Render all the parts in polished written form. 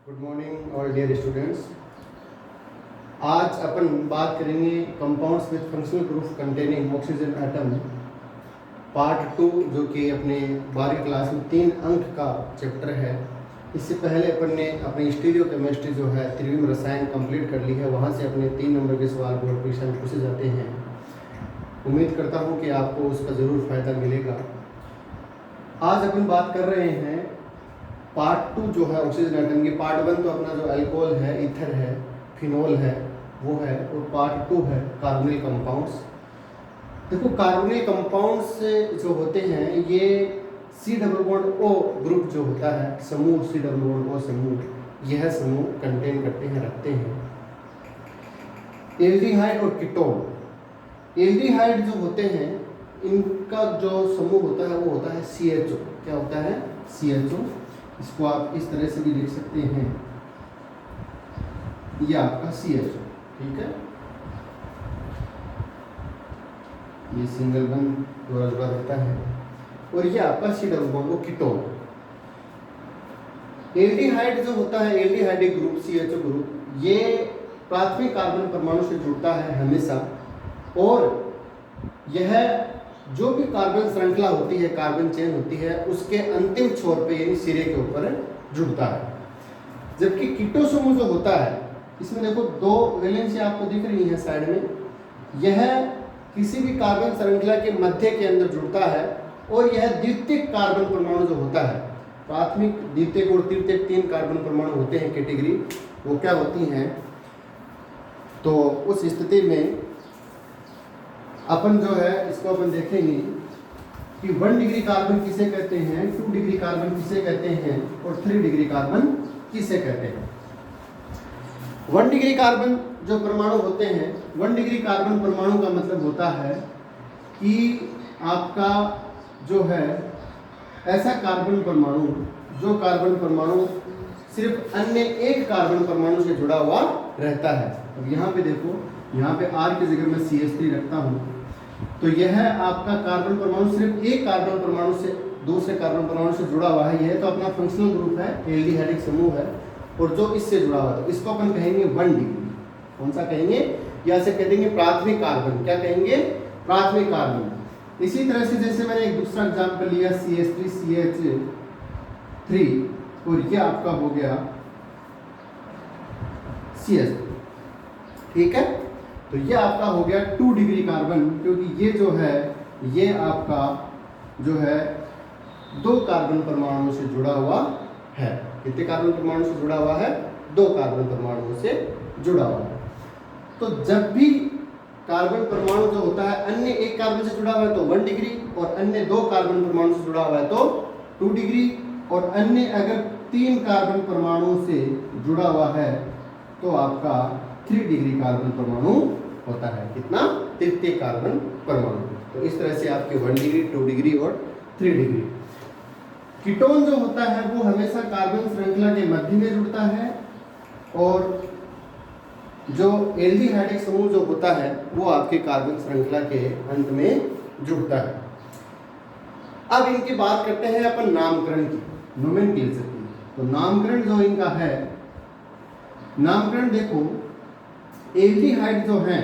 Good morning all dear students. आज अपन बात करेंगे compounds with functional group containing oxygen atom part 2, जो कि अपने 12वीं क्लास में 3 अंक का चैप्टर है। इससे पहले अपन ने अपनी स्टीरियो केमिस्ट्री जो है त्रिविम रसायन कंप्लीट कर ली है। वहाँ से अपने 3 नंबर के सवाल बोर्ड परीक्षा में पूछे जाते हैं। उम्मीद करता हूँ कि आपको उसका ज़रूर फ़ायदा मिलेगा। आज अपन बात कर रहे हैं पार्ट 2 जो है ऑक्सीजन एटम की। पार्ट 1 तो अपना जो अल्कोहल है, ईथर है, फिनोल है, वो है, और पार्ट 2 है कार्बोनिल कंपाउंड्स। देखो, कार्बोनिल कंपाउंड्स जो होते हैं ये C+O ग्रुप जो होता है, समूह C+O समूह, यह समूह कंटेन करते हैं, रखते हैं। एल्डिहाइड और कीटोन। एल्डिहाइड जो होते हैं इनका जो समूह होता है वो होता है CHO। क्या होता है? CHO। इसको आप इस तरह से भी लिख सकते हैं, ये आपका CHO, ठीक है। ये सिंगल बंद जोड़ा जोड़ा रहता है, और ये आपका C+O कीटोन। एल्डिहाइड जो होता है, एल्डिहाइडिक ग्रुप CHO ग्रुप, ये प्राथमिक कार्बन परमाणु से जुड़ता है हमेशा, और यह जो भी कार्बन श्रृंखला होती है, कार्बन चेन होती है, उसके अंतिम छोर पे यानी सिरे के ऊपर जुड़ता है। जबकि कीटो समूह जो होता है, इसमें देखो 2 वैलेंसी आपको दिख रही है साइड में। यह किसी भी कार्बन श्रृंखला के मध्य के अंदर जुड़ता है, और यह द्वितीयक कार्बन परमाणु जो होता है, प्राथमिक, द्वितीयक और तृतीयक 3 कार्बन परमाणु होते हैं कैटेगरी, वो क्या होती हैं। तो उस स्थिति में अपन जो है इसको अपन देखेंगे कि 1 डिग्री कार्बन किसे कहते हैं, 2 डिग्री कार्बन किसे कहते हैं, और 3 डिग्री कार्बन किसे कहते हैं। 1 डिग्री कार्बन जो परमाणु होते हैं, 1 डिग्री कार्बन परमाणु का मतलब होता है कि आपका जो है ऐसा कार्बन परमाणु, जो कार्बन परमाणु सिर्फ अन्य एक कार्बन परमाणु से जुड़ा हुआ रहता है। अब यहाँ पे देखो, यहाँ पे R की जगह मैं CH3 रखता हूँ, तो यह आपका कार्बन परमाणु सिर्फ एक कार्बन परमाणु से दूसरे कार्बन परमाणु से जुड़ा हुआ है। यह तो अपना फंक्शनल ग्रुप है, एल्डिहाइडिक समूह है, और जो इससे जुड़ा हुआ है तो इसको अपन कहेंगे 1 डिग्री। कौन सा कहेंगे? या से कह देंगे प्राथमिक कार्बन। क्या कहेंगे? प्राथमिक कार्बन। इसी तरह से जैसे मैंने एक दूसरा एग्जाम्पल लिया CH3 CH3, और यह आपका हो गया CH3, ठीक है। तो ये आपका हो गया 2 डिग्री कार्बन, क्योंकि ये जो है ये आपका जो है 2 कार्बन परमाणुओं से जुड़ा हुआ है। कितने कार्बन परमाणु से जुड़ा हुआ है? 2 कार्बन परमाणुओं से जुड़ा हुआ है। तो जब भी कार्बन परमाणु जो होता है अन्य एक कार्बन से जुड़ा हुआ है तो 1 डिग्री, और अन्य 2 कार्बन परमाणु से जुड़ा हुआ है तो 2 डिग्री, और अन्य अगर 3 कार्बन परमाणुओं से जुड़ा हुआ है तो आपका 3 डिग्री कार्बन परमाणु होता है। कितना? तृतीय कार्बन परमाणु। तो इस तरह से आपके 1 डिग्री, 2 डिग्री और 3 डिग्री। कीटोन जो होता है वो हमेशा कार्बन श्रृंखला के मध्य में जुड़ता है, और जो एल्डिहाइडिक समूह जो होता है वो आपके कार्बन श्रृंखला के अंत में जुड़ता है। अब इनकी बात करते हैं अपन नामकरण की, नोमेनक्लेचर की। तो नामकरण जो इनका है, नामकरण देखो, एल्डिहाइड जो है,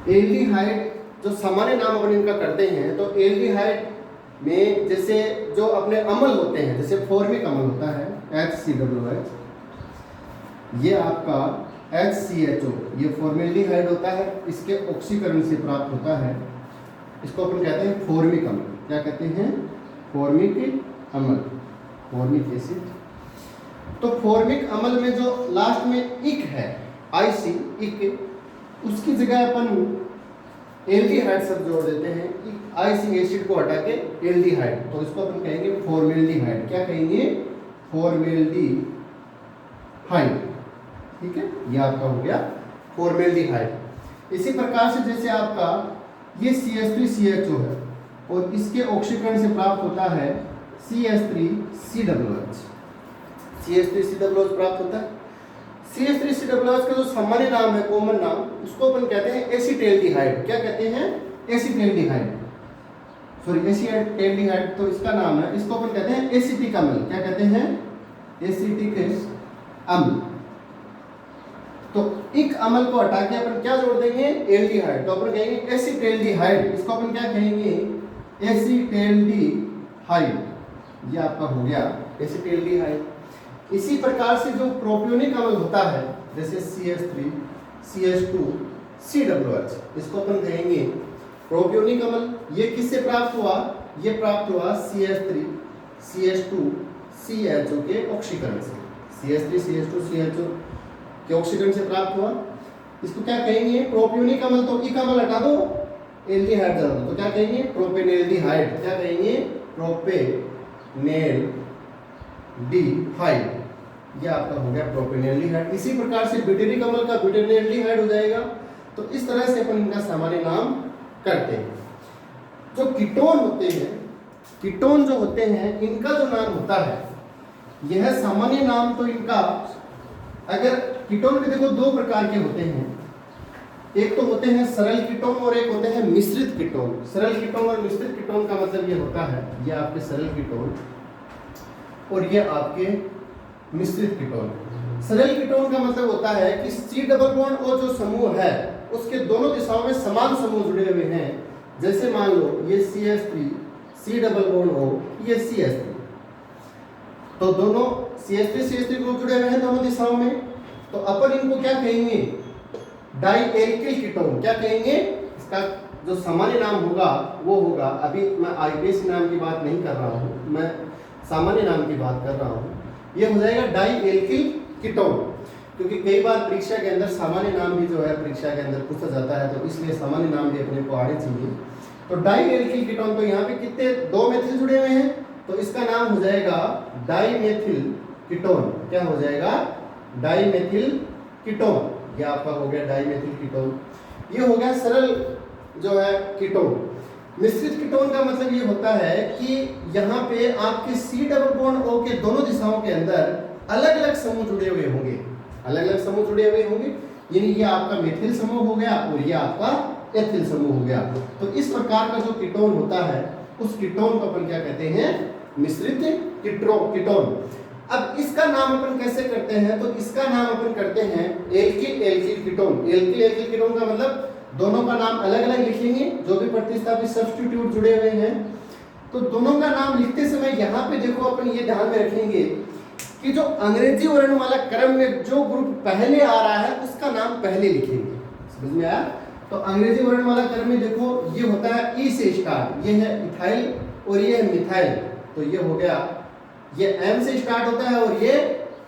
एल्डिहाइड जो सामान्य नाम अपन इनका करते हैं, तो एल्डिहाइड में जैसे जो अपने अम्ल होते हैं, जैसे फॉर्मिक अम्ल होता है HCOOH, ये आपका HCHO, ये फॉर्मेल्डिहाइड होता है, इसके ऑक्सीकरण से प्राप्त होता है। इसको अपन कहते हैं फॉर्मिक अम्ल। क्या कहते हैं? फॉर्मिक अम्ल, फॉर्मिक एसिड। तो फॉर्मिक अम्ल में जो लास्ट में इक है, IC, इक, उसकी जगह अपन एल्डिहाइड शब्द जोड़ देते हैं। IC एसिड को हटा के एल्डिहाइड, तो इसको अपन कहेंगे फॉर्मेल्डिहाइड। क्या कहेंगे? फॉर्मेल्डिहाइड, ठीक है। ये आपका हो गया फॉर्मेल्डिहाइड। इसी प्रकार से जैसे आपका ये CH3 CHO है, और इसके ऑक्सीकरण से प्राप्त होता है CH3 COOH। CH3 COOH प्राप्त होता है। CH3 COOH का जो सामान्य नाम है, कॉमन नाम, उसको अपन कहते हैं एसिटेल्डिहाइड। क्या कहते हैं? एसिटेल्डिहाइड, सॉरी एसिटेल्डिहाइड तो इसका नाम है। इसको अपन कहते हैं एसिटिक अम्ल। क्या कहते हैं? एसिटिक अम्ल। तो इक अम्ल को हटा के अपन क्या जोड़ देंगे, एल्डिहाइड। तो अपन कहेंगे एसिटेल्डिहाइड, इसको अपन क्या कहेंगे, एसिटेल्डिहाइड। ये आपका हो गया एसिटेल्डिहाइड। इसी प्रकार से जो प्रोपियोनिक अम्ल होता है जैसे CH3 CH2 COOH, इसको अपन कहेंगे प्रोपियोनिक अम्ल। ये किससे प्राप्त हुआ, ये प्राप्त हुआ CH3 CH2 CHO के ऑक्सीकरण से। CH3 CH2 CHO के ऑक्सीकरण से प्राप्त हुआ, इसको क्या कहेंगे, प्रोपियोनिक अम्ल। तो इक अम्ल हटा दो, एल्डिहाइड डाल दो, तो क्या कहेंगे, प्रोपेनेल्डिहाइड। क्या कहेंगे, प्रोपेनेल्डिहाइड। ये आपका हो गया प्रोपेनेल्डिहाइड। इसी प्रकार से ब्यूटेरिक अम्ल का ब्यूटेनेल्डिहाइड हो जाएगा। तो इस तरह से अपन इनका सामान्य नाम करते हैं। जो कीटोन होते हैं, कीटोन जो होते हैं, इनका जो नाम होता है, यह सामान्य नाम तो इनका, अगर कीटोन के देखो दो प्रकार के होते हैं, एक तो होते हैं सरल कीटोन और एक होते हैं मिश्रित कीटोन। सरल कीटोन और मिश्रित कीटोन का मतलब ये होता है, ये आपके सरल कीटोन और ये आपके मिश्रित कीटोन। सरल कीटोन का मतलब होता है कि C डबल बॉन्ड O जो समूह है उसके दोनों दिशाओं में समान समूह जुड़े हुए हैं। जैसे मान लो ये CH3 C double bond O, ये CH3, तो दोनों CH3 ग्रुप जुड़े हुए हैं दोनों दिशाओं में। तो अपन इनको क्या कहेंगे, डाई एल्किल कीटोन। क्या कहेंगे, इसका जो सामान्य नाम होगा वो होगा, अभी मैं IUPAC नाम की बात नहीं कर रहा हूँ, मैं सामान्य नाम की बात कर रहा हूँ। ये हो जाएगा डाई एल्किल कीटोन, क्योंकि कई बार परीक्षा के अंदर सामान्य नाम भी जो है परीक्षा के अंदर पूछा जाता है, तो इसलिए सामान्य नाम भी अपने को आने चाहिए। तो डाई एल्किल कीटोन, तो यहाँ पे कितने, 2 मेथिल जुड़े हुए हैं, तो इसका नाम हो जाएगा डाईमेथिल कीटोन। क्या हो जाएगा, डाईमेथिल कीटोन। ये आपका हो गया डाईमेथिल कीटोन। ये हो गया सरल जो है कीटोन। मिश्रित कीटोन का मतलब ये होता है कि यहाँ पे आपके C डबल बॉन्ड O के दोनों दिशाओं के अंदर अलग अलग समूह जुड़े हुए होंगे, अलग अलग समूह जुड़े हुए होंगे। यानी ये आपका मेथिल समूह हो गया और ये आपका एथिल समूह हो गया। तो इस प्रकार का जो कीटोन होता है उस कीटोन को अपन क्या कहते हैं, मिश्रित कीटोन। अब इसका नाम अपन कैसे करते हैं, तो इसका नाम अपन करते हैं alkyl alkyl ketone. Alkyl alkyl ketone का मतलब दोनों का नाम अलग अलग लिखेंगे, जो भी प्रतिस्थापित सब्स्टिट्यूट जुड़े हुए हैं। तो दोनों का नाम लिखते समय यहाँ पे देखो अपन ये ध्यान में रखेंगे कि जो अंग्रेजी वर्णमाला क्रम में जो ग्रुप पहले आ रहा है उसका नाम पहले लिखेंगे। समझ में आया? तो अंग्रेजी वर्णमाला क्रम में देखो ये होता है ई से स्टार्ट, ये है इथाइल और ये है मिथाइल। तो ये हो गया, ये एम से स्टार्ट होता है और ये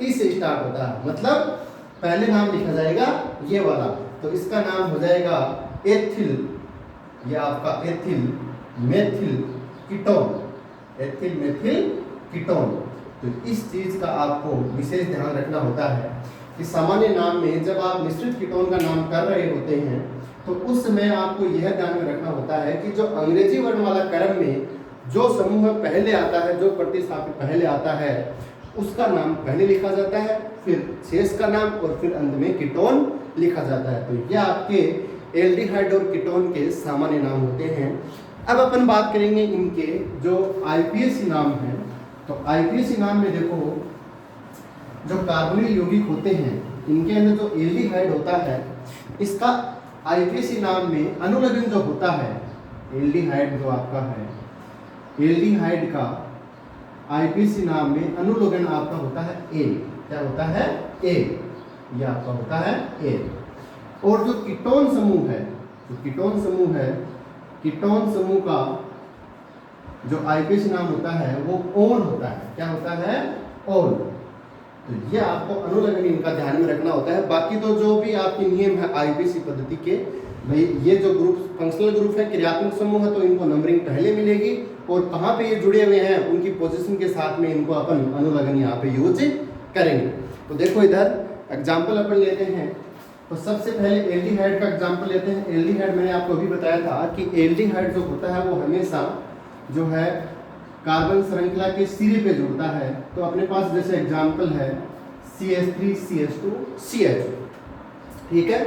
ई से स्टार्ट होता है, मतलब पहले नाम लिखा जाएगा ये वाला। तो इसका नाम हो जाएगा एथिल, ये आपका ethyl methyl ketone, ethyl methyl ketone. तो इस चीज का आपको विशेष ध्यान रखना होता है कि सामान्य नाम में जब आप मिश्रित कीटोन का नाम कर रहे होते हैं तो उस समय आपको यह ध्यान में रखना होता है कि जो अंग्रेजी वर्णमाला क्रम में जो समूह पहले आता है, जो प्रतिस्थापित पहले आता है, उसका नाम पहले लिखा जाता है, फिर शेष का नाम और फिर अंत में कीटोन लिखा जाता है। तो यह आपके एल्डिहाइड और कीटोन के सामान्य नाम होते हैं। अब अपन बात करेंगे इनके जो IUPAC नाम है। तो IUPAC नाम में देखो जो कार्बोनिल यौगिक होते हैं इनके अंदर जो एल्डिहाइड होता है, इसका IUPAC नाम में अनुलग्न जो होता है, एल्डिहाइड जो आपका है, एल्डिहाइड का IUPAC नाम में अनुलग्न आपका होता है ए। क्या होता है? ए। ये आपका होता है ए। और जो कीटोन समूह है, जो कीटोन समूह है, कीटोन समूह का जो IUPAC नाम होता है वो ओन होता है। क्या होता है? ओन। तो ये आपको अनुलग्न इनका ध्यान में रखना होता है। बाकी तो जो भी आपके नियम है IUPAC पद्धति के, भाई ये जो ग्रुप फंक्शनल ग्रुप है, क्रियात्मक समूह है, तो इनको नंबरिंग पहले मिलेगी और कहाँ पे ये जुड़े हुए हैं उनकी पोजीशन के साथ में इनको अपन अनुलग्न यहाँ पे यूज करेंगे। तो देखो इधर एग्जाम्पल अपन लेते हैं। तो सबसे पहले एल्डिहाइड का एग्जाम्पल लेते हैं। एल्डिहाइड मैंने आपको अभी बताया था कि एल्डिहाइड जो होता है वो हमेशा जो है कार्बन श्रृंखला के सिरे पे जुड़ता है। तो अपने पास जैसे एग्जाम्पल है CH3 CH2 CH। ठीक है,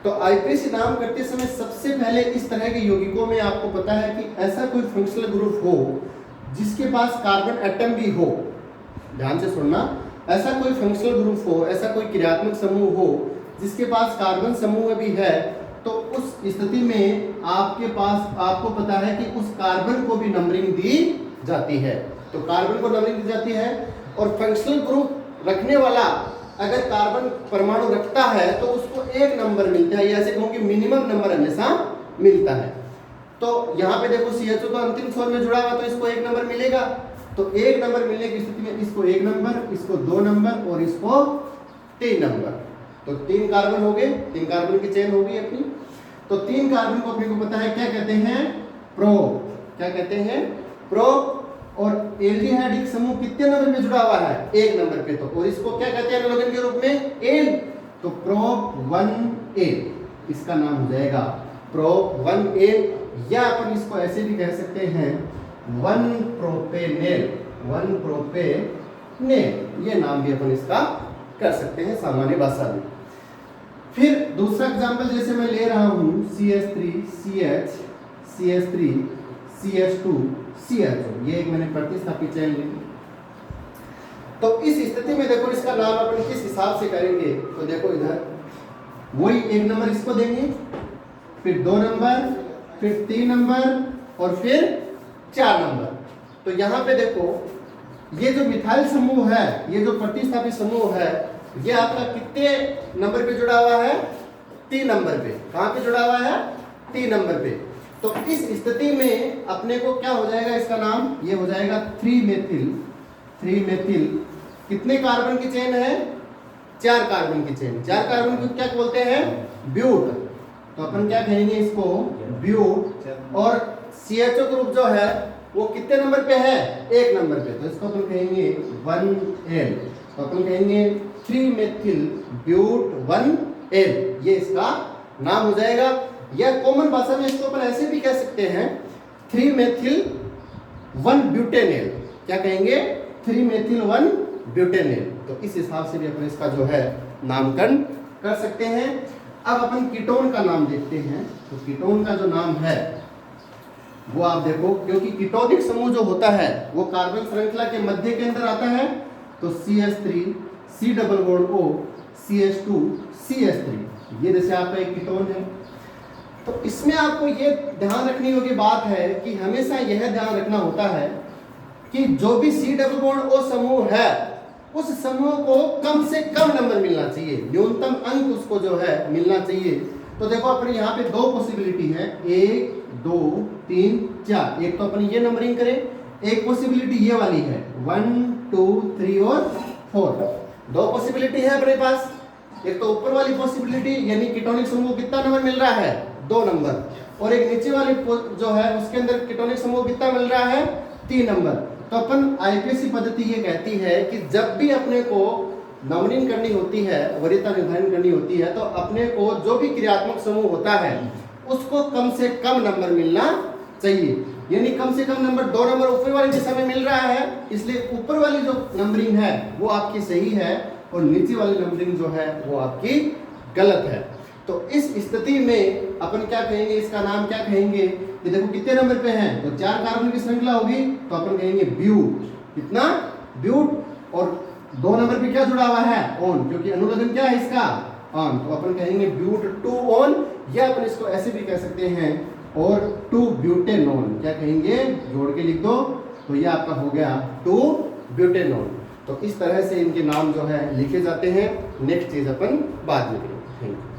तो IUPAC नाम करते समय सबसे पहले इस तरह के यौगिकों में आपको पता है कि ऐसा कोई फंक्शनल ग्रुप हो जिसके पास कार्बन एटम भी हो। ध्यान से सुनना, ऐसा कोई फंक्शनल ग्रुप हो, ऐसा कोई क्रियात्मक समूह हो जिसके पास कार्बन समूह भी है, तो उस स्थिति में आपके पास, आपको पता है कि उस कार्बन को भी नंबरिंग दी जाती है। तो कार्बन को नंबरिंग दी जाती है, और फंक्शनल ग्रुप रखने वाला अगर कार्बन परमाणु रखता है तो उसको एक नंबर मिलता है, या ऐसे कहूं कि मिनिमम नंबर हमेशा मिलता है। तो यहाँ पे देखो CHO तो अंतिम छोर में जुड़ा हुआ, तो इसको एक नंबर मिलेगा। तो एक नंबर मिलने की स्थिति में इसको एक नंबर, इसको 2 नंबर और इसको 3 नंबर। तो 3 कार्बन हो गए, 3 कार्बन की चेन होगी अपनी। तो 3 कार्बन को अपने को पता है क्या कहते हैं, प्रोप। क्या कहते हैं, प्रोप। और एल्डिहाइडिक समूह कितने नंबर पे जुड़ा हुआ है, 1 नंबर पे। तो और इसको क्या कहते हैं एनालोगन के रूप में, एल। तो प्रोप 1एल इसका नाम हो जाएगा, प्रोप 1एल। या अपन इसको ऐसे भी कह सकते हैं 1 प्रोपेनेल, 1 प्रोपेनेल, ये नाम भी अपन इसका कर सकते हैं सामान्य भाषा में। फिर दूसरा एग्जांपल जैसे मैं ले रहा हूं CH3CH, CH3 CH2 CHO, ये एक मैंने प्रतिस्थापित चयन ली। तो इस स्थिति में देखो इसका नाम अपन किस हिसाब से करेंगे, तो देखो इधर वही 1 नंबर इसको देंगे, फिर 2 नंबर, फिर 3 नंबर और फिर 4 नंबर। तो यहाँ पे देखो ये जो मिथाइल समूह है, ये जो प्रतिस्थापित समूह है, ये आपका कितने नंबर पे जुड़ा हुआ है, 3 नंबर पे। कहाँ पे जुड़ा हुआ है, 3 नंबर पे। तो इस स्थिति में अपने को क्या हो जाएगा, इसका नाम ये हो जाएगा 3 मेथिल। 3 मेथिल कितने कार्बन की चेन है, 4 कार्बन की चेन। 4 कार्बन को क्या बोलते हैं, ब्यूट। तो अपन क्या कहेंगे इसको, ब्यूट। और CHO ग्रुप जो है वो कितने नंबर पे है, 1 नंबर पे। तो इसको अपन कहेंगे 1L। तो अपन कहेंगे 3 मेथिल ब्यूट 1L, ये इसका नाम हो जाएगा। या कॉमन भाषा में इसको अपन ऐसे भी कह सकते हैं 3 मेथिल 1 ब्यूटेनेल। क्या कहेंगे, 3 मेथिल 1 ब्यूटेनेल। तो इस हिसाब से भी अपन इसका जो है नामकरण कर सकते हैं। अब अपन कीटोन का नाम देखते हैं। तो कीटोन का जो नाम है वो आप देखो, क्योंकि कीटोनिक समूह जो होता है वो कार्बन श्रृंखला के मध्य के अंदर आता है। तो CH3 C double bond O CH2 CH3, ये जैसे आपका एक कीटोन है। तो इसमें आपको ये ध्यान रखने योग्य बात है कि हमेशा यह ध्यान रखना होता है कि जो भी C डबल बॉन्ड O समूह है उस समूह को कम से कम नंबर मिलना चाहिए, न्यूनतम अंक उसको जो है मिलना चाहिए। तो देखो अपने यहाँ पे 2 पॉसिबिलिटी है, 1 2 3 4। एक तो अपन ये नंबरिंग करें, एक पॉसिबिलिटी ये वाली है 1 2 3 और 4। 2 पॉसिबिलिटी है अपने पास। एक तो ऊपर वाली पॉसिबिलिटी यानी कीटोनिक समूह कितना नंबर मिल रहा है, 2 नंबर। और एक नीचे वाली जो है उसके अंदर कीटोनिक समूह कितना मिल रहा है, 3 नंबर। तो अपन IPSC पद्धति ये कहती है कि जब भी अपने को नंबरिंग करनी होती है, वरीयता निर्धारण करनी होती है, तो अपने को जो भी क्रियात्मक समूह होता है उसको कम से कम नंबर मिलना चाहिए। यानी कम से कम नंबर 2 नंबर ऊपर वाली दिशा में मिल रहा है, इसलिए ऊपर वाली जो नंबरिंग है वो आपकी सही है और नीचे वाली नंबरिंग जो है वो आपकी गलत है। तो इस स्थिति में अपन क्या कहेंगे, इसका नाम क्या कहेंगे कि देखो कितने नंबर पे हैं, तो 4 कार्बन की श्रृंखला होगी तो अपन कहेंगे ब्यूट। कितना, ब्यूट। और 2 नंबर पे क्या जुड़ा हुआ है, ऑन, क्योंकि अनुलग्न क्या है इसका, ऑन। तो अपन कहेंगे ब्यूट 2 ऑन, या अपन इसको ऐसे भी कह सकते हैं और 2 ब्यूटेनॉन। क्या कहेंगे, जोड़ के लिख दो, तो ये आपका हो गया 2 ब्यूटेनॉन। तो इस तरह से इनके नाम जो है लिखे जाते हैं। नेक्स्ट चीज अपन बाद में करेंगे। Thank you.